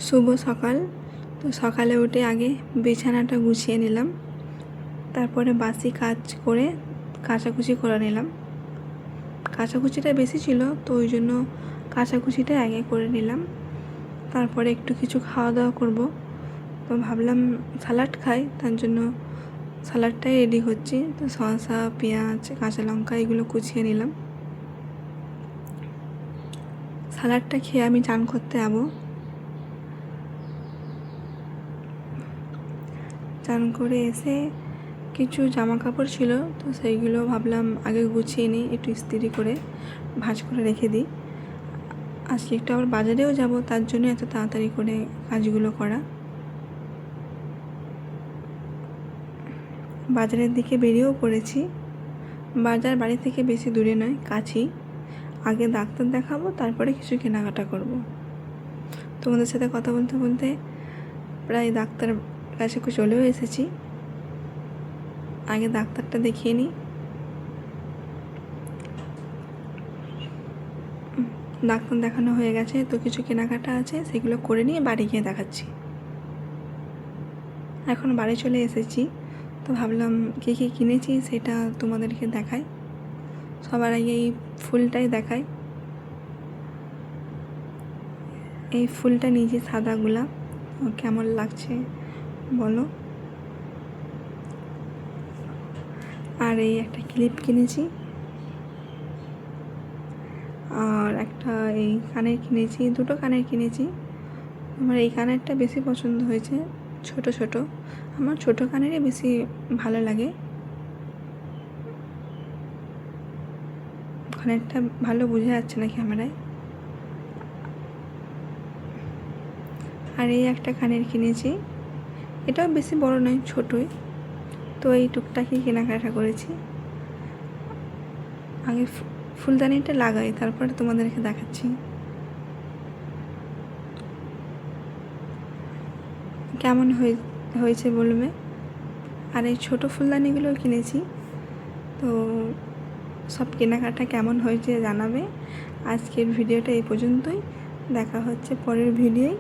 শুভ সকাল। তো সকালে উঠে আগে বিছানাটা গুছিয়ে নিলাম, তারপরে বাসি কাজ করে কাচাকুচি করে নিলাম। কাচাকুচিটা বেশি ছিল, তো ওই জন্য কাচাকুচিটা আগে করে নিলাম। তারপরে একটু কিছু খাওয়া দাওয়া করব, তো ভাবলাম স্যালাড খাই, তার জন্য স্যালাডটাই রেডি হচ্ছে। তো শসা, পেঁয়াজ, কাঁচা লঙ্কা এগুলো কুচিয়ে নিলাম। স্যালাডটা খেয়ে আমি চান করতে যাবো। চান করে এসে কিছু জামা কাপড় ছিল, তো সেইগুলো ভাবলাম আগে গুছিয়ে নিই, একটু ইস্ত্রি করে ভাঁজ করে রেখে দিই। আজকে একটু আবার বাজারেও যাব, তার জন্য এত তাড়াতাড়ি করে কাজগুলো করা। বাজারের দিকে বেরিয়েও পড়েছি। বাজার বাড়ি থেকে বেশি দূরে নয়, কাছেই। আগে ডাক্তার দেখাবো, তারপরে কিছু কেনাকাটা করব। তোমাদের সাথে কথা বলতে বলতে প্রায় ডাক্তার কাছে চলেও এসেছি। আগে ডাক্তারটা দেখিয়ে নিই। ডাক্তার দেখানো হয়ে গেছে, তো কিছু কেনাকাটা আছে, সেগুলো করে নিয়ে বাড়ি গিয়ে দেখাচ্ছি। এখন বাড়ি চলে এসেছি, তো ভাবলাম কী কী কিনেছি সেটা তোমাদেরকে দেখাই। সবার আগে এই ফুলটাই দেখাই। এই ফুলটা নিয়েছি, সাদা গোলাপ। কেমন লাগছে বলো। আর এই একটা ক্লিপ কিনেছি, আর একটা এই কানের কিনেছি, দুটো কানের কিনেছি। আমার এই কানেরটা বেশি পছন্দ হয়েছে, ছোট ছোট। আমার ছোট কানেরই বেশি ভালো লাগে। কানেরটা ভালো বোঝা যাচ্ছে না ক্যামেরায়। আর এই একটা কানের কিনেছি, এটাও বেশি বড় নয়, ছোটই। তো এই টুকটাকই কেনাকাটা করেছি। আগে ফুলদানিটা লাগাই, তারপরে তোমাদেরকে দেখাচ্ছি কেমন হয়েছে বলবে। আর এই ছোটো ফুলদানিগুলো কিনেছি। তো সব কেনাকাটা কেমন হয়েছে জানাবে। আজকের ভিডিওটা এই পর্যন্তই, দেখা হচ্ছে পরের ভিডিওয়।